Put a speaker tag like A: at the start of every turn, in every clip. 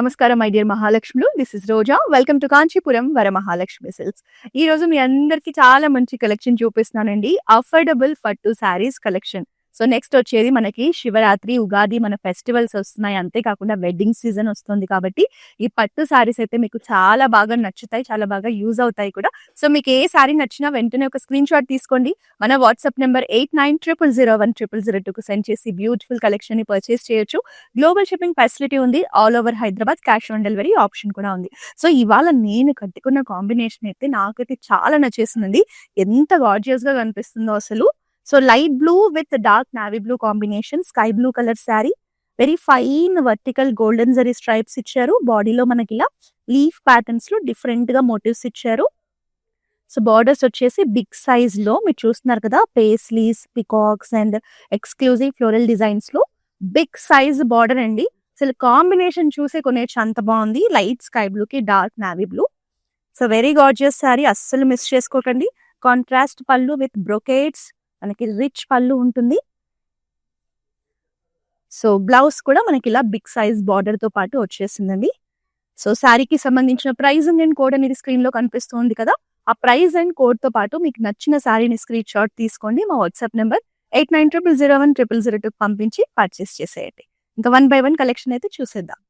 A: నమస్కారం my dear మహాలక్ష్ములు. This is Roja. Welcome to Kanchipuram Varamahalakshmi silks. ఈ రోజు మీ అందరికి చాలా మంచి కలెక్షన్ చూపిస్తున్నానండి. అఫోర్డబుల్ పట్టు సారీస్ కలెక్షన్. సో నెక్స్ట్ వచ్చేది మనకి శివరాత్రి, ఉగాది మన ఫెస్టివల్స్ వస్తున్నాయి. అంతేకాకుండా వెడ్డింగ్ సీజన్ వస్తుంది కాబట్టి ఈ పట్టు సారీస్ అయితే మీకు చాలా బాగా నచ్చుతాయి. చాలా బాగా యూజ్ అవుతాయి కూడా. సో మీకు ఏ సారీ నచ్చినా వెంటనే ఒక స్క్రీన్ షాట్ తీసుకోండి. మన వాట్సాప్ నెంబర్ 8900010002కు సెండ్ చేసి బ్యూటిఫుల్ కలెక్షన్ ని పర్చేస్ చేయొచ్చు. గ్లోబల్ షిప్పింగ్ ఫెసిలిటీ ఉంది. All over Hyderabad cash on delivery option కూడా ఉంది. సో ఇవాళ నేను కట్టుకున్న కాంబినేషన్ అయితే నాకైతే చాలా నచ్చేసిందండి. ఎంత గార్జియస్ గా కనిపిస్తుందో అసలు. So light blue with dark navy blue combination, sky blue colour sari, very fine vertical golden zari stripes ఇచ్చారు. బాడీలో మనకి ఇలా లీఫ్ ప్యాటర్న్స్ లో డిఫరెంట్ గా మోటివ్స్ ఇచ్చారు. సో బార్డర్స్ వచ్చేసి బిగ్ సైజ్ లో మీరు చూస్తున్నారు కదా, paisleys, peacocks and exclusive floral designs లో బిగ్ సైజ్ బార్డర్ అండి. అసలు కాంబినేషన్ చూసే కొనేచ్చు, అంత బాగుంది. లైట్ స్కై బ్లూ కి dark navy blue. So very gorgeous sari, అస్సలు మిస్ చేసుకోకండి. కాంట్రాస్ట్ పళ్ళు విత్ బ్రొకేట్స్, మనకి రిచ్ పళ్ళు ఉంటుంది. సో బ్లౌజ్ కూడా మనకి ఇలా బిగ్ సైజ్ బార్డర్ తో పాటు వచ్చేసిందండి. సో శారీకి సంబంధించిన ప్రైస్ అండ్ కోడ్ అనేది స్క్రీన్ లో కనిపిస్తుంది కదా, ఆ ప్రైస్ అండ్ కోడ్ తో పాటు మీకు నచ్చిన శారీని స్క్రీన్ షాట్ తీసుకోండి. మా వాట్సాప్ నెంబర్ 8900010002 పంపించి పర్చేస్ చేసేయండి. ఇంకా 1 by 1 కలెక్షన్ అయితే చూసేద్దాం.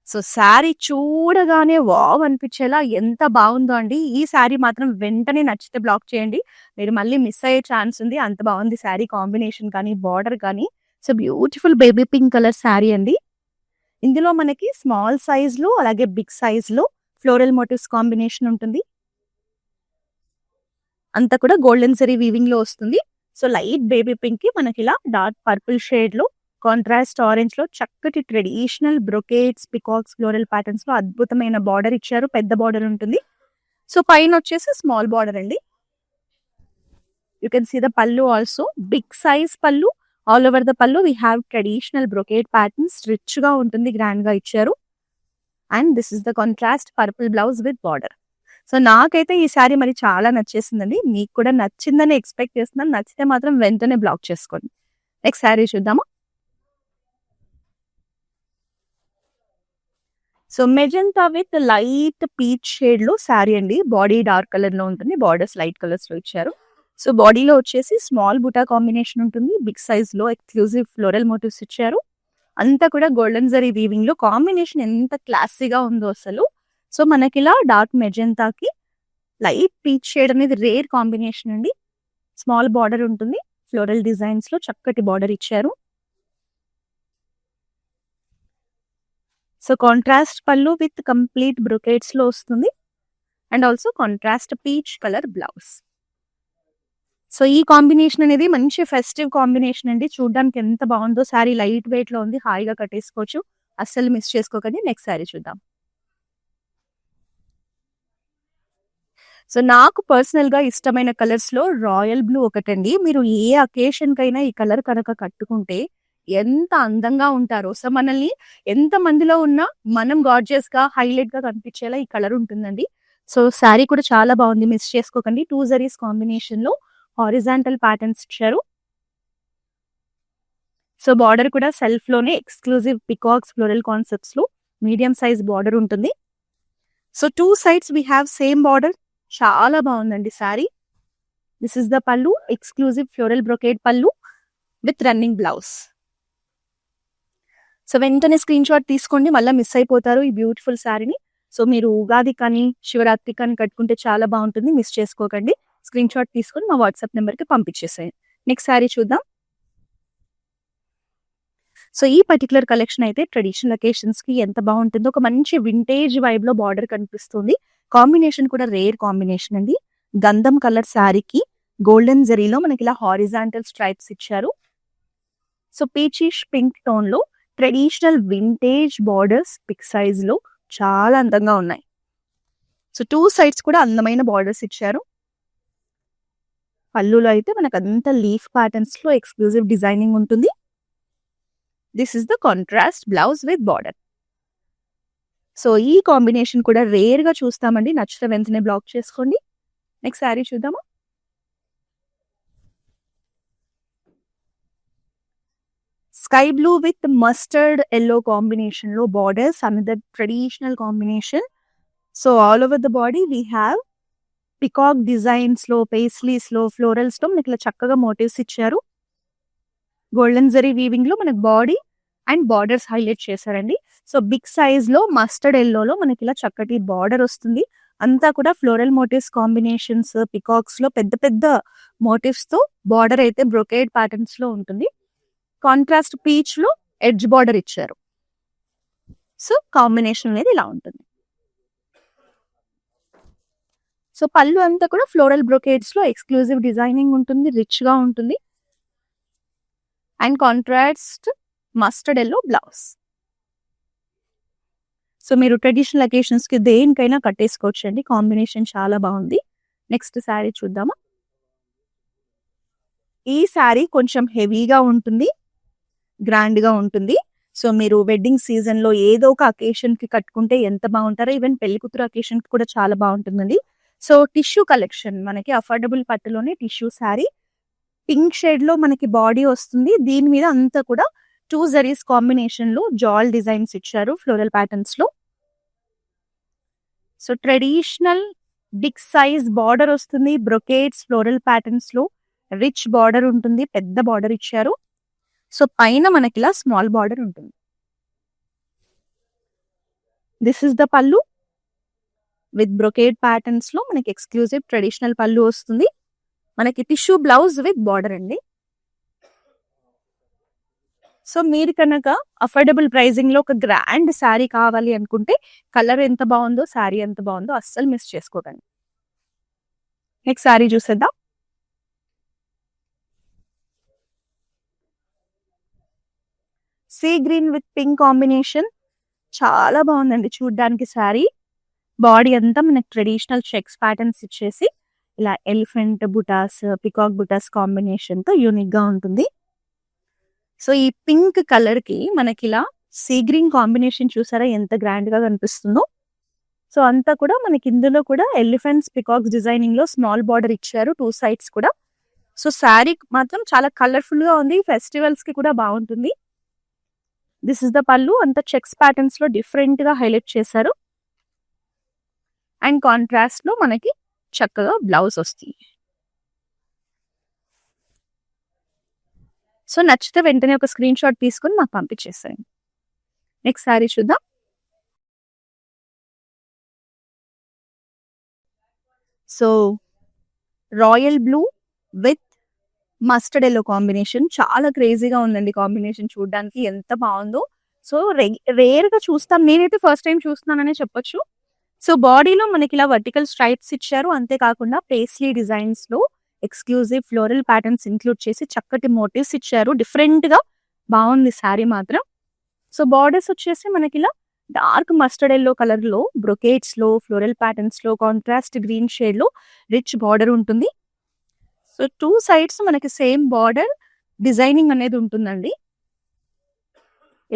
A: సో శారీ చూడగానే వావ్ అనిపించేలా ఎంత బాగుందో అండి. ఈ శారీ మాత్రం వెంటనే నచ్చితే బ్లాక్ చేయండి, మీరు మళ్ళీ మిస్ అయ్యే ఛాన్స్ ఉంది. అంత బాగుంది శారీ కాంబినేషన్ కానీ బార్డర్ కానీ. So beautiful baby pink colour sari అండి. ఇందులో మనకి స్మాల్ సైజ్ లో అలాగే బిగ్ సైజ్ లో ఫ్లోరల్ మోటివ్స్ కాంబినేషన్ ఉంటుంది. అంతా కూడా గోల్డెన్ జరీ వీవింగ్ లో వస్తుంది. సో లైట్ బేబీ పింక్ కి మనకి ఇలా డార్క్ పర్పుల్ షేడ్ లో, కాంట్రాస్ట్ ఆరెంజ్ లో చక్కటి traditional brocades, peacocks, floral patterns లో అద్భుతమైన బార్డర్ ఇచ్చారు. పెద్ద బార్డర్ ఉంటుంది. సో పైన వచ్చేసి స్మాల్ బార్డర్ అండి. యూ కెన్ సీ ద పల్లు ఆల్సో, బిగ్ సైజ్ పల్లు. ఆల్ ఓవర్ ద పల్లు we have traditional brocade patterns, rich గా ఉంటుంది, గ్రాండ్ గా ఇచ్చారు. And this is the contrast purple blouse with border. So నాకైతే ఈ శారీ మరి చాలా నచ్చేసిందండి. మీకు కూడా నచ్చిందని ఎక్స్పెక్ట్ చేస్తున్నాను. నచ్చితే మాత్రం వెంటనే బ్లాక్ చేసుకోండి. నెక్స్ట్ శారీ చూద్దామా. So magenta with light peach shade లో శారీ అండి. బాడీ డార్క్ కలర్ లో ఉంటుంది, బార్డర్స్ లైట్ కలర్స్ లో ఇచ్చారు. సో బాడీలో వచ్చేసి స్మాల్ బుటా కాంబినేషన్ ఉంటుంది. బిగ్ సైజ్ లో ఎక్స్క్లూజివ్ ఫ్లోరల్ మోటివ్స్ ఇచ్చారు. అంతా కూడా గోల్డెన్ జరీ వీవింగ్ లో కాంబినేషన్ ఎంత క్లాసీగా ఉందో అసలు. సో మనకి ఇలా డార్క్ మెజెంటాకి లైట్ పీచ్ షేడ్ అనేది రేర్ కాంబినేషన్ అండి. స్మాల్ బార్డర్ ఉంటుంది, ఫ్లోరల్ డిజైన్స్ లో చక్కటి బార్డర్ ఇచ్చారు. సో కాంట్రాస్ట్ పళ్ళు విత్ కంప్లీట్ బ్రొకేట్స్ లో వస్తుంది. And also contrast peach colour blouse. So ఈ కాంబినేషన్ అనేది మంచి ఫెస్టివ్ కాంబినేషన్ అండి. చూడడానికి ఎంత బాగుందో. శారీ లైట్ వెయిట్ లో ఉంది, హాయిగా కట్టేసుకోవచ్చు. అస్సలు మిస్ చేసుకోకండి. నెక్స్ట్ శారీ చూద్దాం. సో నాకు పర్సనల్ గా ఇష్టమైన కలర్స్ లో రాయల్ బ్లూ ఒకటండి. మీరు ఏ అకేషన్ కైనా ఈ కలర్ కనుక కట్టుకుంటే ఎంత అందంగా ఉంటారో. సో మనల్ని ఎంత మందిలో ఉన్నా మనం గార్జియస్ గా హైలైట్ గా కనిపించేలా ఈ కలర్ ఉంటుందండి. సో శారీ కూడా చాలా బాగుంది, మిస్ చేసుకోకండి. 2 జరీస్ కాంబినేషన్ లో హారిజాంటల్ ప్యాటర్న్స్ ఇచ్చారు. సో బార్డర్ కూడా సెల్ఫ్ లోనే ఎక్స్క్లూజివ్ పికాక్స్ ఫ్లోరల్ కాన్సెప్ట్స్ లో మీడియం సైజ్ బార్డర్ ఉంటుంది. So 2 sides we have same border. చాలా బాగుందండి శారీ. దిస్ ఇస్ ద పల్లు, ఎక్స్క్లూజివ్ ఫ్లోరల్ బ్రొకేట్ పల్లు విత్ రన్నింగ్ బ్లౌజ్. సో వెంటనే స్క్రీన్ షాట్ తీసుకోండి, మళ్ళీ మిస్ అయిపోతారు ఈ బ్యూటిఫుల్ శారీని. సో మీరు ఉగాది కానీ శివరాత్రి కానీ కట్టుకుంటే చాలా బాగుంటుంది, మిస్ చేసుకోకండి. స్క్రీన్ షాట్ తీసుకొని మా వాట్సాప్ నెంబర్కి పంపించేసేయండి. నెక్స్ట్ శారీ చూద్దాం. సో ఈ పర్టికులర్ కలెక్షన్ అయితే ట్రెడిషనల్ అకేషన్స్ కి ఎంత బాగుంటుందో. ఒక మంచి వింటేజ్ వైబ్ లో బార్డర్ కనిపిస్తుంది. కాంబినేషన్ కూడా రేర్ కాంబినేషన్ అండి. గంధం కలర్ శారీకి గోల్డెన్ జరీలో మనకి ఇలా హారిజాంటల్ స్ట్రైప్స్ ఇచ్చారు. సో పీచిష్ పింక్ టోన్ లో traditional vintage borders big size లో చాలా అందంగా ఉన్నాయి. సో 2 సైడ్స్ కూడా అందమైన బార్డర్స్ ఇచ్చారు. పళ్ళులో అయితే మనకు అంత లీఫ్ ప్యాటర్న్స్ లో ఎక్స్క్లూజివ్ డిజైనింగ్ ఉంటుంది. This is the contrast blouse with border. So ఈ కాంబినేషన్ కూడా రేర్ గా చూస్తామండి. నచ్చితే వెంటనే బ్లాక్ చేసుకోండి. నెక్స్ట్ శారీ చూద్దామా. Sky blue with mustard yellow combination లో borders, another traditional combination. So all over the body we have peacock designs లో, పేస్లీస్ లో, ఫ్లోరల్స్ లో మనకి ఇలా చక్కగా మోటివ్స్ ఇచ్చారు. గోల్డెన్ జరీ వీవింగ్ లో మనకి బాడీ అండ్ బార్డర్స్ హైలైట్ చేశారండి. సో బిగ్ సైజ్ లో మస్టర్డ్ ఎల్లోలో మనకి ఇలా చక్కటి బార్డర్ వస్తుంది. అంతా కూడా ఫ్లోరల్ మోటివ్స్ కాంబినేషన్స్, పికాక్స్ లో పెద్ద పెద్ద మోటివ్స్ తో బార్డర్ అయితే బ్రొకేడ్ ప్యాటర్న్స్ లో ఉంటుంది. కాంట్రాస్ట్ పీచ్ లో ఎడ్జ్ బార్డర్ ఇచ్చారు. సో కాంబినేషన్ అనేది ఇలా ఉంటుంది. సో పళ్ళు అంతా కూడా ఫ్లోరల్ బ్రొకేడ్స్ లో ఎక్స్క్లూజివ్ డిజైనింగ్ ఉంటుంది, రిచ్ గా ఉంటుంది. And contrast mustard yellow blouse. So మీరు ట్రెడిషనల్ అకేషన్స్ కి దేనికైనా కట్టేసుకోవచ్చు అండి. కాంబినేషన్ చాలా బాగుంది. నెక్స్ట్ శారీ చూద్దామా. ఈ శారీ కొంచెం హెవీగా ఉంటుంది, గ్రాండ్ గా ఉంటుంది. సో మీరు వెడ్డింగ్ సీజన్ లో ఏదో ఒక అకేషన్ కి కట్టుకుంటే ఎంత బాగుంటారో, ఈవెన్ పెళ్లి కూతురు అకేషన్ కి కూడా చాలా బాగుంటుందండి. సో టిష్యూ కలెక్షన్, మనకి అఫోర్డబుల్ పట్టులోనే టిష్యూ శారీ. పింక్ షేడ్ లో మనకి బాడీ వస్తుంది. దీని మీద అంతా కూడా 2 జరీస్ కాంబినేషన్ లో జాల్ డిజైన్స్ ఇచ్చారు ఫ్లోరల్ ప్యాటర్న్స్ లో. So traditional big size border వస్తుంది. బ్రొకేడ్స్ ఫ్లోరల్ ప్యాటర్న్స్ లో రిచ్ బార్డర్ ఉంటుంది, పెద్ద బార్డర్ ఇచ్చారు. సో పైన మనకి ఇలా స్మాల్ బార్డర్ ఉంటుంది. This is the pallu with brocade patterns లో మనకి ఎక్స్క్లూజివ్ ట్రెడిషనల్ పళ్ళు వస్తుంది. మనకి టిష్యూ బ్లౌజ్ విత్ బార్డర్ అండి. సో మీరు కనుక అఫోర్డబుల్ ప్రైజింగ్ లో ఒక గ్రాండ్ శారీ కావాలి అనుకుంటే, కలర్ ఎంత బాగుందో, శారీ ఎంత బాగుందో అస్సలు మిస్ చేసుకోకండి. నెక్స్ట్ శారీ చూసేద్దాం. Sea green with pink combination, చాలా బాగుందండి చూడ్డానికి శారీ. బాడీ అంతా మనకి ట్రెడిషనల్ చెక్స్ ప్యాటర్న్స్ ఇచ్చేసి ఇలా ఎలిఫెంట్ బుటాస్, పికాక్ బుటాస్ కాంబినేషన్ తో యూనిక్ గా ఉంటుంది. సో ఈ పింక్ కలర్ కి మనకి ఇలా సీ గ్రీన్ కాంబినేషన్ చూసారా ఎంత గ్రాండ్ గా కనిపిస్తుందో. సో అంతా కూడా మనకి ఇందులో కూడా ఎలిఫెంట్స్, పికాక్స్ డిజైనింగ్ లో స్మాల్ బార్డర్ ఇచ్చారు 2 సైడ్స్ కూడా. సో శారీ మాత్రం చాలా కలర్ఫుల్ గా ఉంది, ఫెస్టివల్స్ కి కూడా బాగుంటుంది. దిస్ ఇస్ ద పళ్ళు, అంత చెక్స్ ప్యాటర్న్స్ లో డిఫరెంట్ గా హైలైట్ చేశారు. అండ్ కాంట్రాస్ట్ లో మనకి చక్కగా బ్లౌజ్ వస్తుంది. సో నచ్చితే వెంటనే ఒక స్క్రీన్ షాట్ తీసుకుని మాకు పంపించేసేయండి. నెక్స్ట్ శారీ చూద్దాం. So royal blue with mustard yellow combination, చాలా క్రేజీగా ఉందండి కాంబినేషన్. చూడడానికి ఎంత బాగుందో. సో రేర్ గా చూస్తాం, నేనైతే ఫస్ట్ టైం చూస్తున్నాననే చెప్పొచ్చు. సో బాడీలో మనకి ఇలా వర్టికల్ స్ట్రైప్స్ ఇచ్చారు. అంతేకాకుండా పేస్లీ డిజైన్స్ లో ఎక్స్క్లూజివ్ ఫ్లోరల్ ప్యాటర్న్స్ ఇంక్లూడ్ చేసి చక్కటి మోటివ్స్ ఇచ్చారు. డిఫరెంట్ గా బాగుంది శారీ మాత్రం. సో బార్డర్స్ వచ్చేసి మనకి ఇలా డార్క్ మస్టర్డ్ ఎల్లో కలర్ లో బ్రొకేట్స్ లో ఫ్లోరల్ ప్యాటర్న్స్ లో కాంట్రాస్ట్ గ్రీన్ షేడ్ లో రిచ్ బార్డర్ ఉంటుంది. సో 2 సైడ్స్ మనకి సేమ్ బార్డర్ డిజైనింగ్ అనేది ఉంటుందండి.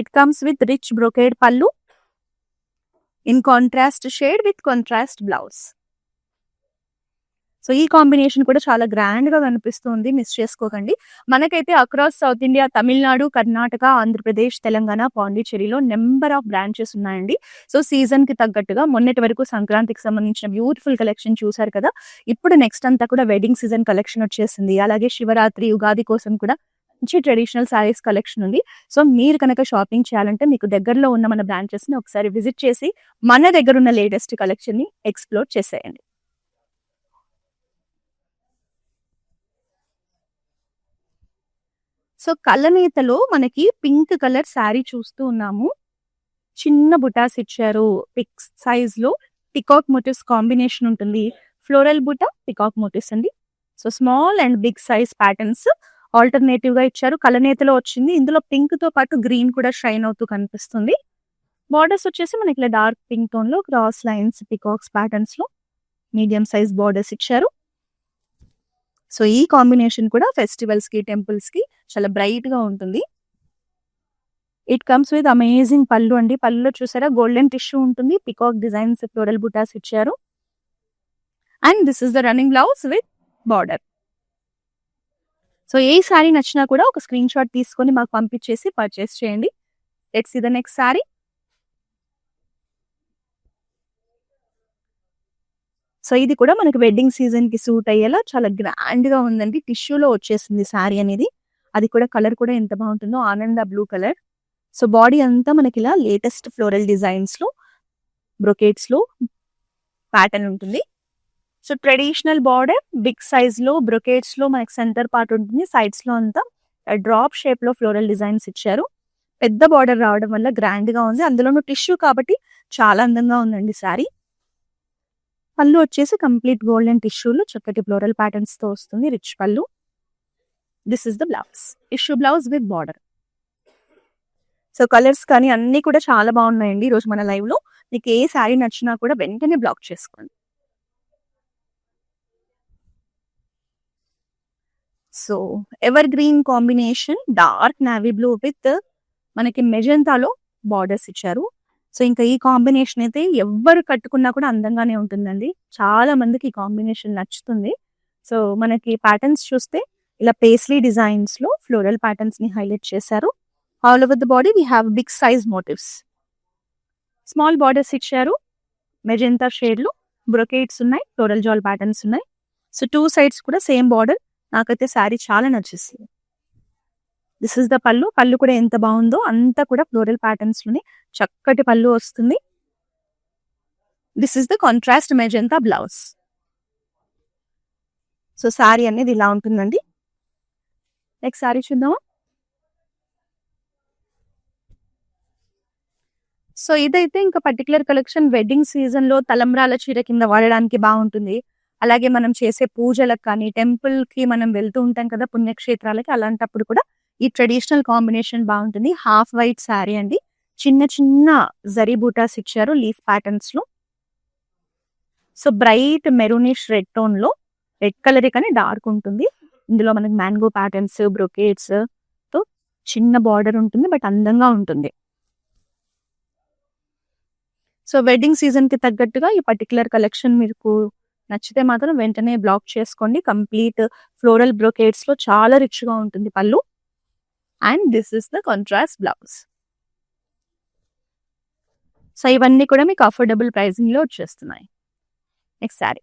A: It comes with rich brocade pallu in contrast shade with contrast blouse. So ఈ కాంబినేషన్ కూడా చాలా గ్రాండ్ గా కనిపిస్తుంది, మిస్ చేసుకోకండి. మనకైతే across south India, Tamil Nadu, Karnataka, Andhra Pradesh, Telangana, పాండిచ్చేరిలో నెంబర్ ఆఫ్ బ్రాంచెస్ ఉన్నాయండి. సో సీజన్ కి తగ్గట్టుగా మొన్నటి వరకు సంక్రాంతికి సంబంధించిన బ్యూటిఫుల్ కలెక్షన్ చూసారు కదా. ఇప్పుడు నెక్స్ట్ అంతా కూడా వెడ్డింగ్ సీజన్ కలెక్షన్ వచ్చేసింది. అలాగే శివరాత్రి, ఉగాది కోసం కూడా మంచి ట్రెడిషనల్ శారీస్ కలెక్షన్ ఉంది. సో మీరు కనుక షాపింగ్ చేయాలంటే మీకు దగ్గరలో ఉన్న మన బ్రాంచెస్ ని ఒకసారి విజిట్ చేసి మన దగ్గర ఉన్న లేటెస్ట్ కలెక్షన్ ని ఎక్స్ప్లోర్ చేసేయండి. సో కళ్ళనేతలో మనకి పింక్ కలర్ శారీ చూస్తూ ఉన్నాము. చిన్న బుటాస్ ఇచ్చారు. పిక్ సైజ్ లో పికాక్ మోటివ్స్ కాంబినేషన్ ఉంటుంది. ఫ్లోరల్ బుటా, పికాక్ మోటివ్స్ అండి. So small and big size patterns alternative గా ఇచ్చారు. కలనేతలో వచ్చింది. ఇందులో పింక్ తో పాటు గ్రీన్ కూడా షైన్ అవుతూ కనిపిస్తుంది. బార్డర్స్ వచ్చేసి మనకి ఇలా డార్క్ పింక్ టోన్ లో క్రాస్ లైన్స్, పికాక్స్ ప్యాటర్న్స్ లో మీడియం సైజ్ బార్డర్స్ ఇచ్చారు. సో ఈ కాంబినేషన్ కూడా ఫెస్టివల్స్ కి, టెంపుల్స్ కి చాలా బ్రైట్ గా ఉంటుంది. ఇట్ కమ్స్ విత్ అమేజింగ్ పళ్ళు అండి. పళ్ళులో చూసారా గోల్డెన్ టిష్యూ ఉంటుంది, పికాక్ డిజైన్స్, ఫ్లోరల్ బుటాస్ ఇచ్చారు. And this is the running blouse with border. So ఏ శారీ నచ్చినా కూడా ఒక స్క్రీన్ షాట్ తీసుకొని మాకు పంపించేసి పర్చేస్ చేయండి. Let's see the next saree. So ఇది కూడా మనకి వెడ్డింగ్ సీజన్‌కి సూట్ అయ్యేలా చాలా గ్రాండ్‌గా ఉందండి. టిష్యూలో వచ్చేసింది శారీ అనేది. అది కూడా కలర్ కూడా ఎంత బావుంటుందో ఆనంద బ్లూ కలర్. సో బాడీ అంతా మనకిలా లేటెస్ట్ ఫ్లోరల్ డిజైన్స్‌లో, బ్రొకేట్స్‌లో ప్యాటర్న్ ఉంటుంది. సో ట్రెడిషనల్ బార్డర్ బిగ్ సైజ్‌లో బ్రొకేట్స్‌లో మనకి సెంటర్ పార్ట్ ఉంటుంది. సైడ్స్‌లో అంతా డ్రాప్ షేప్‌లో ఫ్లోరల్ డిజైన్స్ ఇచ్చారు. పెద్ద బార్డర్ రావడం వల్ల గ్రాండ్‌గా ఉంది. అందులోనూ టిష్యూ కాబట్టి చాలా అందంగా ఉందండి శారీ. పళ్ళు వచ్చేసి కంప్లీట్ గోల్డెన్ టిష్యూలో చక్కటి ఫ్లోరల్ ప్యాటర్న్స్ తో వస్తుంది. రిచ్ పళ్ళు. This is the blouse. Tissue blouse with border. So colours కానీ అన్ని కూడా చాలా బాగున్నాయండి ఈరోజు మన లైవ్ లో. మీకు ఏ శారీ నచ్చినా కూడా వెంటనే బ్లాక్ చేసుకోండి. So ever green combination dark navy blue with మనకి మెజెంతాలో బార్డర్స్ ఇచ్చారు. సో ఇంకా ఈ కాంబినేషన్ అయితే ఎవ్వరు కట్టుకున్నా కూడా అందంగానే ఉంటుందండి. చాలా మందికి ఈ కాంబినేషన్ నచ్చుతుంది. సో మనకి ప్యాటర్న్స్ చూస్తే ఇలా పేస్లీ డిజైన్స్ లో ఫ్లోరల్ ప్యాటర్న్స్ ని హైలైట్ చేశారు. All over the body we have big size motifs. Small borders ఇచ్చారు. మెజెంతా షేడ్ లో బ్రొకేట్స్ ఉన్నాయి, ఫ్లోరల్ జాల్ ప్యాటర్న్స్ ఉన్నాయి. సో టూ సైడ్స్ కూడా సేమ్ బార్డర్. నాకైతే శారీ చాలా నచ్చేసింది. దిస్ ఇస్ ద పళ్ళు. పళ్ళు కూడా ఎంత బాగుందో అంతా కూడా ఫ్లోరల్ ప్యాటర్న్స్ లోనే చక్కటి పళ్ళు వస్తుంది. This is the contrast magenta blouse. So sari అనేది ఇలా ఉంటుందండి. నెక్స్ట్ శారీ చూద్దామా. సో ఇదైతే ఇంకా పర్టికులర్ కలెక్షన్ వెడ్డింగ్ సీజన్ లో తలంబ్రాల చీర కింద వాడడానికి బాగుంటుంది. అలాగే మనం చేసే పూజలకు కానీ టెంపుల్ కి మనం వెళ్తూ ఉంటాం కదా పుణ్యక్షేత్రాలకి, అలాంటప్పుడు కూడా ఈ ట్రెడిషనల్ కాంబినేషన్ బాగుంటుంది. హాఫ్ వైట్ శారీ అండి. చిన్న చిన్న జరీ బూటాస్ ఇచ్చారు లీఫ్ ప్యాటర్న్స్ లో. So bright maroonish red tone లో, రెడ్ కలర్ కానీ డార్క్ ఉంటుంది. ఇందులో మనకి మ్యాంగో ప్యాటర్న్స్, బ్రొకేట్స్ తో చిన్న బార్డర్ ఉంటుంది, బట్ అందంగా ఉంటుంది. సో వెడ్డింగ్ సీజన్ కి తగ్గట్టుగా ఈ పర్టికులర్ కలెక్షన్ మీకు నచ్చితే మాత్రం వెంటనే బ్లాక్ చేసుకోండి. కంప్లీట్ ఫ్లోరల్ బ్రొకేట్స్ లో చాలా రిచ్ గా ఉంటుంది పళ్ళు. And this is the contrast blouse. So ఇవన్నీ కూడా మీకు అఫోర్డబుల్ ప్రైసింగ్ లో వచ్చేస్తున్నాయి. నెక్స్ట్ శారీ.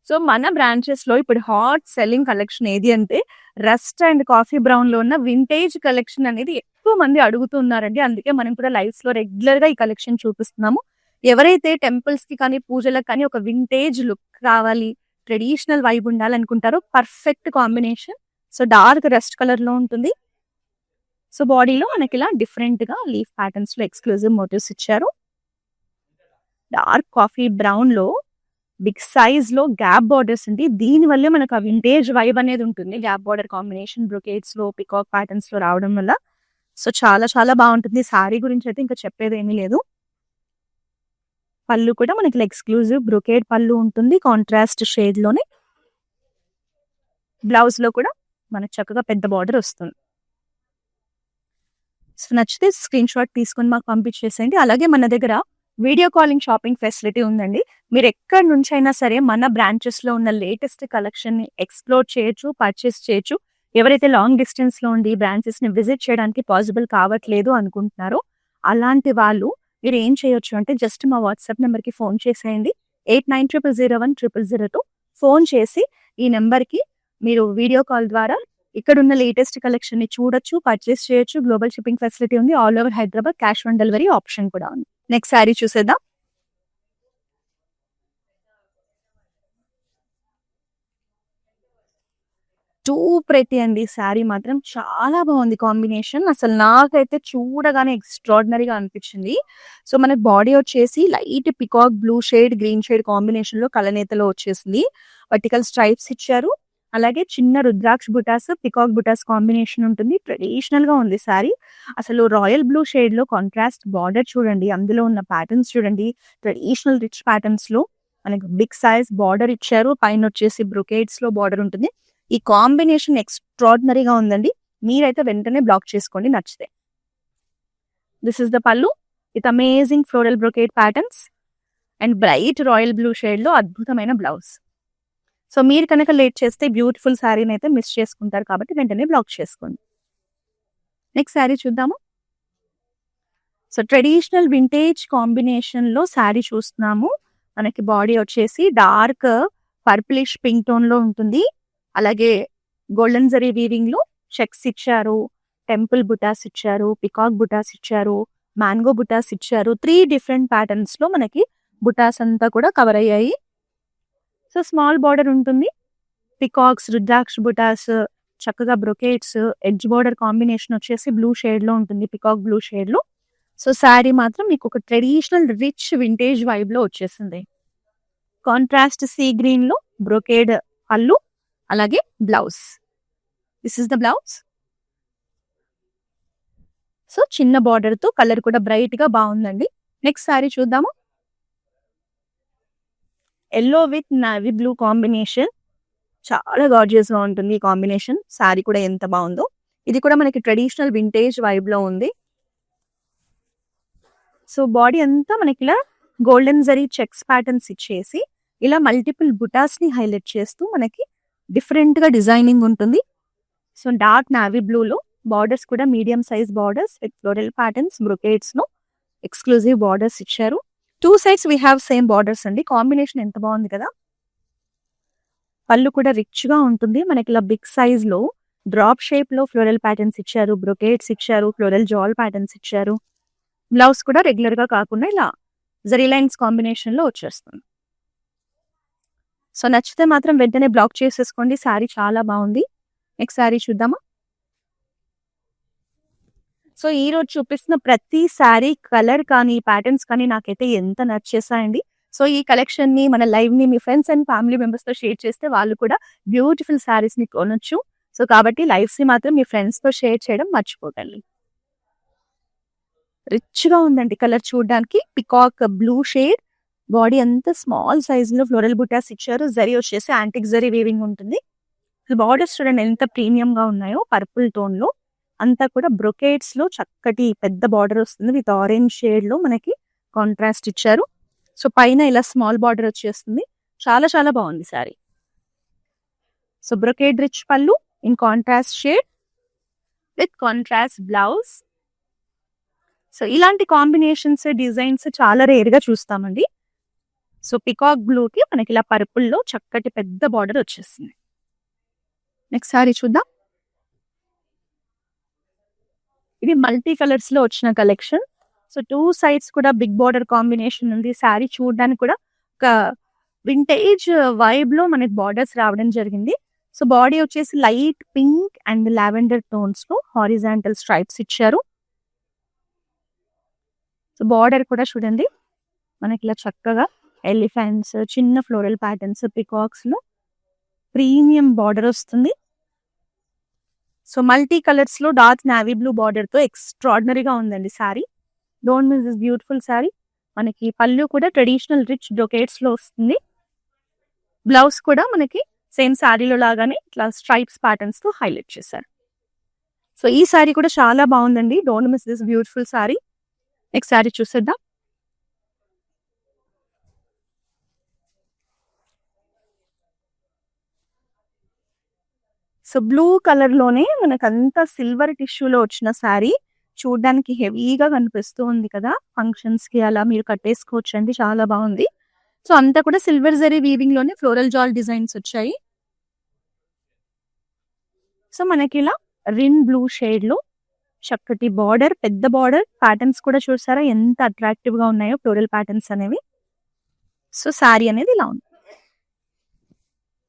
A: సో మన బ్రాంచెస్ లో ఇప్పుడు హాట్ సెల్లింగ్ కలెక్షన్ ఏది అంటే రస్ట్ అండ్ కాఫీ బ్రౌన్ లో ఉన్న వింటేజ్ కలెక్షన్ అనేది ఎక్కువ మంది అడుగుతున్నారండి. అందుకే మనం కూడా లైవ్స్ లో రెగ్యులర్ గా ఈ కలెక్షన్ చూపిస్తున్నాము. ఎవరైతే టెంపుల్స్ కి కానీ పూజలకు కానీ ఒక వింటేజ్ లుక్ కావాలి, ట్రెడిషనల్ వైబ్ ఉండాలనుకుంటారో perfect combination. So dark rust colour లో ఉంటుంది. సో బాడీలో మనకి ఇలా డిఫరెంట్ గా లీఫ్ ప్యాటర్న్స్ లో ఎక్స్క్లూజివ్ మోటివ్స్ ఇచ్చారు. డార్క్ కాఫీ బ్రౌన్ లో బిగ్ సైజ్ లో గ్యాప్ బార్డర్స్ ఉంది. దీని వల్లే మనకు ఆ వింటేజ్ వైబ్ అనేది ఉంటుంది. గ్యాప్ బార్డర్ కాంబినేషన్ బ్రొకేట్స్ లో పికాక్ ప్యాటర్న్స్ లో రావడం వల్ల సో చాలా చాలా బాగుంటుంది. సారీ గురించి అయితే ఇంకా చెప్పేది ఏమీ లేదు. పళ్ళు కూడా మనకి ఎక్స్క్లూజివ్ బ్రొకేట్ పళ్ళు ఉంటుంది కాంట్రాస్ట్ షేడ్ లోనే. బ్లౌజ్ లో కూడా మనకు చక్కగా పెద్ద బార్డర్ వస్తుంది. సో నచ్చితే స్క్రీన్ షాట్ తీసుకొని మాకు పంపించేసేయండి. అలాగే మన దగ్గర వీడియో కాలింగ్ షాపింగ్ ఫెసిలిటీ ఉందండి. మీరు ఎక్కడి నుంచి అయినా సరే మన బ్రాంచెస్ లో ఉన్న లేటెస్ట్ కలెక్షన్ ని ఎక్స్ప్లోర్ చేయొచ్చు, పర్చేస్ చేయొచ్చు. ఎవరైతే లాంగ్ డిస్టెన్స్ లో ఉండి బ్రాంచెస్ ని విజిట్ చేయడానికి పాసిబుల్ కావట్లేదు అనుకుంటున్నారో అలాంటి వాళ్ళు మీరు ఏం చేయొచ్చు అంటే జస్ట్ మా వాట్సాప్ నెంబర్ కి ఫోన్ చేసేయండి. 8900010002 ఫోన్ చేసి ఈ నెంబర్ కి మీరు వీడియో కాల్ ద్వారా ఇక్కడ ఉన్న లేటెస్ట్ కలెక్షన్ ని చూడొచ్చు, పర్చేస్ చేయొచ్చు. గ్లోబల్ షిప్పింగ్ ఫెసిలిటీ ఉంది. All over Hyderabad cash on delivery option కూడా ఉంది. నెక్స్ట్ శారీ చూసేద్దాం. టూ ప్రెటీ అండి. శారీ మాత్రం చాలా బాగుంది కాంబినేషన్. అసలు నాకైతే చూడగానే ఎక్స్ట్రాడినరీగా అనిపించింది. సో మనకి బాడీ వచ్చేసి light peacock blue shade, green shade combination లో కలనేతలో వచ్చేసింది. వర్టికల్ స్ట్రైప్స్ ఇచ్చారు. అలాగే చిన్న రుద్రాక్ష బుటాస్, పికాక్ బుటాస్ కాంబినేషన్ ఉంటుంది. ట్రెడిషనల్ గా ఉంది శారీ. అసలు రాయల్ బ్లూ షేడ్ లో కాంట్రాస్ట్ బార్డర్ చూడండి, అందులో ఉన్న ప్యాటర్న్స్ చూడండి. ట్రెడిషనల్ రిచ్ ప్యాటర్న్స్ లో మనకి బిగ్ సైజ్ బార్డర్ ఇచ్చారు. పైన వచ్చేసి బ్రొకేట్స్ లో బార్డర్ ఉంటుంది. ఈ కాంబినేషన్ ఎక్స్ట్రాడినరీగా ఉందండి. మీరైతే వెంటనే బ్లాక్ చేసుకోండి నచ్చితే. This is the pallu with amazing floral brocade patterns and bright royal blue shade లో అద్భుతమైన బ్లౌజ్. సో మీరు కనుక లేట్ చేస్తే బ్యూటిఫుల్ శారీని అయితే మిస్ చేసుకుంటారు కాబట్టి వెంటనే బ్లాక్ చేసుకోండి. నెక్స్ట్ శారీ చూద్దాము. సో ట్రెడిషనల్ వింటేజ్ కాంబినేషన్లో శారీ చూస్తున్నాము. మనకి బాడీ వచ్చేసి డార్క్ పర్పులిష్ పింక్ టోన్లో ఉంటుంది. అలాగే గోల్డెన్ జరీ వీవింగ్లో చెక్స్ ఇచ్చారు, టెంపుల్ బుటాస్ ఇచ్చారు, పికాక్ బుటాస్ ఇచ్చారు, మ్యాంగో బుటాస్ ఇచ్చారు. 3 డిఫరెంట్ ప్యాటర్న్స్లో మనకి బుటాస్ అంతా కూడా కవర్ అయ్యాయి. సో స్మాల్ బార్డర్ ఉంటుంది. పికాక్స్, రుద్రాక్ష బుటాస్, చక్కగా బ్రొకేట్స్, ఎడ్జ్ బార్డర్ కాంబినేషన్ వచ్చేసి బ్లూ షేడ్లో ఉంటుంది, పికాక్ బ్లూ షేడ్లో. సో శారీ మాత్రం మీకు ఒక ట్రెడిషనల్ రిచ్ వింటేజ్ వైబ్లో వచ్చేసింది. కాంట్రాస్ట్ సీ గ్రీన్లో బ్రొకేడ్ పళ్ళు, అలాగే blouse. This is the blouse. So చిన్న బార్డర్తో కలర్ కూడా బ్రైట్గా బాగుందండి. నెక్స్ట్ శారీ చూద్దాము. Yellow with navy blue combination, చాలా గార్జియస్ గా ఉంటుంది ఈ కాంబినేషన్. శారీ కూడా ఎంత బాగుందో. ఇది కూడా మనకి ట్రెడిషనల్ వింటేజ్ వైబ్ లో ఉంది. సో బాడీ అంతా మనకి ఇలా గోల్డెన్ జరీ చెక్స్ ప్యాటర్న్స్ ఇచ్చేసి ఇలా మల్టిపుల్ బుటాస్ ని హైలైట్ చేస్తూ మనకి డిఫరెంట్ గా డిజైనింగ్ ఉంటుంది. సో డార్క్ నావీ బ్లూలో బార్డర్స్ కూడా medium size borders with floral patterns, brocades ను ఎక్స్క్లూజివ్ బార్డర్స్ ఇచ్చారు. 2 sides we have same borders అండి. కాంబినేషన్ ఎంత బాగుంది కదా. పళ్ళు కూడా రిచ్ గా ఉంటుంది. మనకి ఇలా బిగ్ సైజ్ లో డ్రాప్ షేప్ లో ఫ్లోరల్ ప్యాటర్న్స్ ఇచ్చారు, బ్రొకేట్స్ ఇచ్చారు, ఫ్లోరల్ జాల్ ప్యాటర్న్స్ ఇచ్చారు. బ్లౌజ్ కూడా రెగ్యులర్ గా కాకుండా ఇలా జరీ లైన్స్ కాంబినేషన్ లో వచ్చేస్తుంది. సో నచ్చితే మాత్రం వెంటనే బ్లాక్ చేసేసుకోండి. శారీ చాలా బాగుంది. నెక్స్ట్ శారీ చూద్దామా. సో ఈ రోజు చూపిస్తున్న ప్రతి శారీ కలర్ కానీ ప్యాటర్న్స్ కానీ నాకైతే ఎంత నచ్చేసాయండి. సో ఈ కలెక్షన్ ని మన లైవ్ ని మీ ఫ్రెండ్స్ అండ్ ఫ్యామిలీ మెంబర్స్ తో షేర్ చేస్తే వాళ్ళు కూడా బ్యూటిఫుల్ శారీస్ ని కొనొచ్చు. సో కాబట్టి లైవ్స్ ని మాత్రం మీ ఫ్రెండ్స్ తో షేర్ చేయడం మర్చిపోకండి. రిచ్ గా ఉందండి కలర్ చూడడానికి. పికాక్ బ్లూ షేడ్, బాడీ అంతా స్మాల్ సైజ్ లో ఫ్లోరల్ బుటాస్ ఇచ్చారు. జరీ వచ్చేసి యాంటిక్ జరీ వీవింగ్ ఉంటుంది. బార్డర్స్ చూడండి ఎంత ప్రీమియం గా ఉన్నాయో. పర్పుల్ టోన్ లో అంతా కూడా బ్రొకేట్స్ లో చక్కటి పెద్ద బార్డర్ వస్తుంది. విత్ ఆరెంజ్ షేడ్ లో మనకి కాంట్రాస్ట్ ఇచ్చారు. సో పైన ఇలా స్మాల్ బార్డర్ వచ్చేస్తుంది. చాలా చాలా బాగుంది సారీ. సో బ్రొకేట్ రిచ్ పళ్ళు in contrast shade with contrast blouse. So ఇలాంటి కాంబినేషన్స్, డిజైన్స్ చాలా రేర్ గా చూస్తామండి. సో పికాక్ బ్లూకి మనకి ఇలా పర్పుల్ లో చక్కటి పెద్ద బార్డర్ వచ్చేస్తుంది. నెక్స్ట్ సారీ చూద్దాం. ఇది మల్టీ కలర్స్ లో వచ్చిన కలెక్షన్. సో 2 sides కూడా బిగ్ బార్డర్ కాంబినేషన్ ఉంది. శారీ చూడడానికి కూడా ఒక వింటేజ్ వైబ్ లో మనకి బార్డర్స్ రావడం జరిగింది. సో బాడీ వచ్చేసి light pink and lavender tones లో హారిజాంటల్ స్ట్రైప్స్ ఇచ్చారు. సో బార్డర్ కూడా చూడండి మనకి ఇలా చక్కగా ఎలిఫెంట్స్, చిన్న ఫ్లోరల్ ప్యాటర్న్స్, పికాక్స్ లో ప్రీమియం బార్డర్ వస్తుంది. సో మల్టీ కలర్స్ లో డార్క్ నావీ బ్లూ బార్డర్ తో ఎక్స్ట్రాడినరీగా ఉందండి sari. Don't miss this beautiful sari. మనకి పళ్ళు కూడా ట్రెడిషనల్ రిచ్ బ్రొకేట్స్ లో వస్తుంది. బ్లౌజ్ కూడా మనకి సేమ్ శారీలో లాగానే ఇట్లా స్ట్రైప్స్ ప్యాటర్న్స్ తో హైలైట్ చేశారు. సో ఈ శారీ కూడా చాలా బాగుందండి. Don't miss this beautiful sari. Next sari చూసేద్దాం. సో బ్లూ కలర్ లోనే మనకంతా సిల్వర్ టిష్యూలో వచ్చిన శారీ చూడడానికి హెవీగా కనిపిస్తూ ఉంది కదా. ఫంక్షన్స్ కి అలా మీరు కట్టేసుకోవచ్చు అండి. చాలా బాగుంది. సో అంతా కూడా సిల్వర్ జరీ వీవింగ్ లోనే ఫ్లోరల్ జాల్ డిజైన్స్ వచ్చాయి. సో మనకి ఇలా రిన్ బ్లూ షేడ్ లో చక్కటి బార్డర్, పెద్ద బార్డర్ ప్యాటర్న్స్ కూడా చూసారా ఎంత అట్రాక్టివ్ గా ఉన్నాయో ఫ్లోరల్ ప్యాటర్న్స్ అనేవి. సో శారీ అనేది ఇలా ఉంది.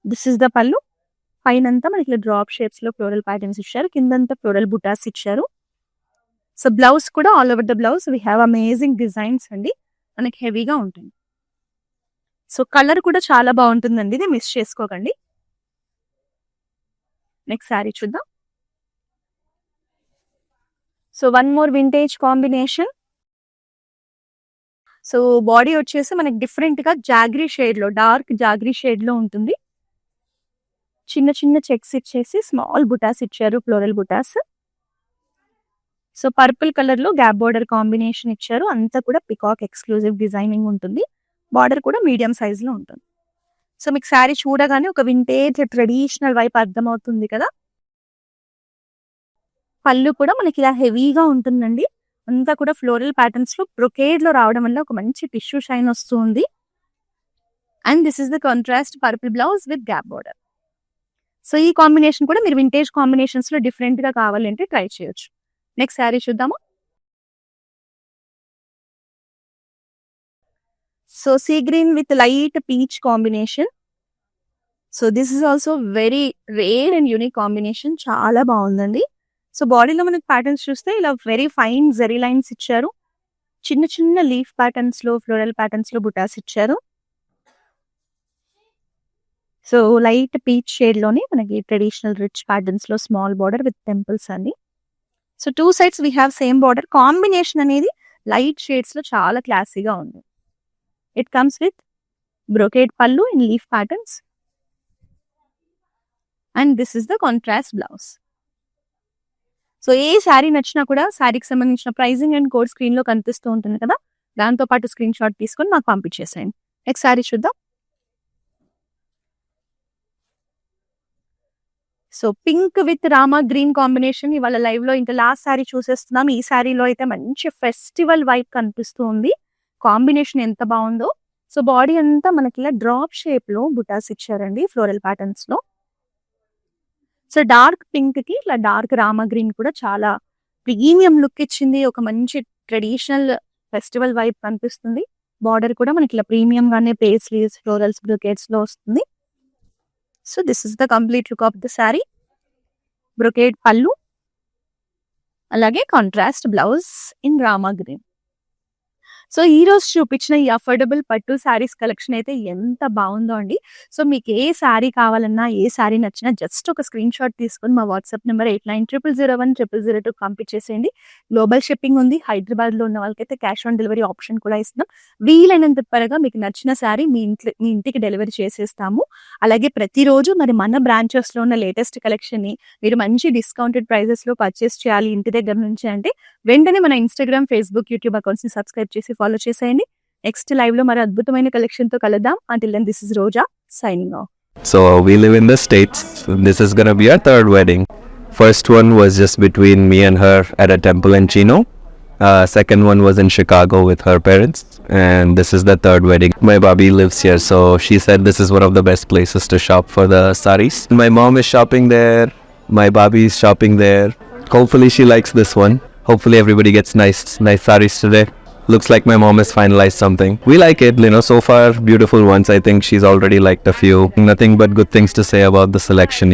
A: దిస్ ఇస్ ద పళ్ళు. పైనంతా మనకి డ్రాప్ షేప్స్ లో ఫ్లోరల్ ప్యాటర్న్స్ ఇచ్చారు. కిందంతా ఫ్లోరల్ బుటాస్ ఇచ్చారు. సో బ్లౌజ్ కూడా all over the blouse we have amazing designs అండి. మనకి హెవీగా ఉంటుంది. సో కలర్ కూడా చాలా బాగుంటుందండి. ఇది మిస్ చేసుకోకండి. నెక్స్ట్ శారీ చూద్దాం. So one more vintage combination. So body వచ్చేసి మనకి డిఫరెంట్ గా జాగ్రీ షేడ్ లో, డార్క్ జాగ్రీ షేడ్ లో ఉంటుంది. చిన్న చిన్న చెక్స్ ఇచ్చేసి స్మాల్ బుటాస్ ఇచ్చారు, ఫ్లోరల్ బుటాస్. సో పర్పుల్ కలర్ లో గ్యాప్ బార్డర్ కాంబినేషన్ ఇచ్చారు. అంతా కూడా పికాక్ ఎక్స్క్లూజివ్ డిజైనింగ్ ఉంటుంది. బార్డర్ కూడా మీడియం సైజ్ లో ఉంటుంది. సో మీకు శారీ చూడగానే ఒక వింటేజ్ ట్రెడిషనల్ వైపు అర్థమవుతుంది కదా. పళ్ళు కూడా మనకి ఇలా హెవీగా ఉంటుందండి. అంతా కూడా ఫ్లోరల్ ప్యాటర్న్స్ లో బ్రొకేడ్ లో రావడం వల్ల ఒక మంచి టిష్యూ షైన్ వస్తుంది. And this is the contrast purple blouse with gap border. So ఈ కాంబినేషన్ కూడా మీరు వింటేజ్ కాంబినేషన్స్ లో డిఫరెంట్ గా కావాలంటే ట్రై చేయొచ్చు. నెక్స్ట్ శారీ చూద్దాము. So sea green with light peach combination. So this is also very rare and unique combination. చాలా బాగుందండి. సో బాడీలో మనకి ప్యాటర్న్స్ చూస్తే ఇలా వెరీ ఫైన్ జెరీ లైన్స్ ఇచ్చారు. చిన్న చిన్న లీఫ్ ప్యాటర్న్స్ లో ఫ్లోరల్ ప్యాటర్న్స్ లో బుటాస్ ఇచ్చారు. సో లైట్ పీచ్ షేడ్ లోనే మనకి ట్రెడిషనల్ రిచ్ ప్యాటర్న్స్ లో స్మాల్ బార్డర్ విత్ టెంపుల్స్ అండి. So two sides we have same border. Combination అనేది లైట్ షేడ్స్ లో చాలా క్లాసీగా ఉంది. It comes with brocade pallu in leaf patterns and this is the contrast blouse. So ఏ శారీ నచ్చినా కూడా శారీకి సంబంధించిన ప్రైజింగ్ అండ్ కోడ్ స్క్రీన్ లో కనిపిస్తూ ఉంటుంది కదా, దాంతో పాటు స్క్రీన్ షాట్ తీసుకొని నాకు పంపించేసేయండి. నెక్స్ట్ శారీ చూద్దాం. So pink with Rama green combination ఇవాళ లైవ్ లో ఇంకా లాస్ట్ శారీ చూసేస్తున్నాం. ఈ శారీలో అయితే మంచి ఫెస్టివల్ వైబ్ కనిపిస్తూ ఉంది. కాంబినేషన్ ఎంత బాగుందో. సో బాడీ అంతా మనకి ఇలా డ్రాప్ షేప్ లో బుటాస్ ఇచ్చారండి ఫ్లోరల్ ప్యాటర్న్స్ లో. సో డార్క్ పింక్ కి ఇట్లా డార్క్ రామా గ్రీన్ కూడా చాలా ప్రీమియం లుక్ ఇచ్చింది. ఒక మంచి ట్రెడిషనల్ ఫెస్టివల్ వైబ్ కనిపిస్తుంది. బార్డర్ కూడా మనకి ఇలా ప్రీమియం గానే పేస్లీస్ ఫ్లోరల్స్ బ్రొకేట్స్ లో వస్తుంది. So this is the complete look of the sari. Brocade పళ్ళు అలాగే contrast blouse in Rama green. So ఈ రోజు చూపించిన ఈ అఫోర్డబుల్ పట్టు శారీస్ కలెక్షన్ అయితే ఎంత బాగుందో అండి. సో మీకు ఏ శారీ కావాలన్నా ఏ శారీ నచ్చినా జస్ట్ ఒక స్క్రీన్ షాట్ తీసుకొని మా వాట్సాప్ నెంబర్ 8900010002 పంపించేసేయండి. గ్లోబల్ షిప్పింగ్ ఉంది. హైదరాబాద్ లో ఉన్న వాళ్ళకైతే క్యాష్ ఆన్ డెలివరీ ఆప్షన్ కూడా ఇస్తున్నాం. వీలైనంత త్వరగా మీకు నచ్చిన శారీ మీ ఇంటికి డెలివరీ చేసేస్తాము. అలాగే ప్రతిరోజు మరి మన బ్రాంచెస్ లో ఉన్న లేటెస్ట్ కలెక్షన్ ని మీరు మంచి డిస్కౌంటెడ్ ప్రైజెస్ లో పర్చేస్ చేయాలి ఇంటి దగ్గర నుంచి అంటే వెంటనే మన ఇన్స్టాగ్రామ్, ఫేస్బుక్, యూట్యూబ్ అకౌంట్స్ ని సబ్స్క్రైబ్ చేసి ఫాలో చేసేయండి. నెక్స్ట్ లైవ్ లో మరి అద్భుతమైన కలెక్షన్ తో కలుద్దాం. Until then, this is Roja signing off.
B: So we live in the States. This is gonna be our third wedding. First one was just between me and her at a temple in Chino. Second one was in Chicago with her parents. And this is the third wedding. My Bobby lives here, so she said this is one of the best places to shop for the saris. My mom is shopping there. My Bobby is shopping there. Hopefully she likes this one. Hopefully everybody gets nice saris today. Looks like my mom has finalized something. We like it, so far beautiful ones. I think she's already liked a few. Nothing but good things to say about the selection,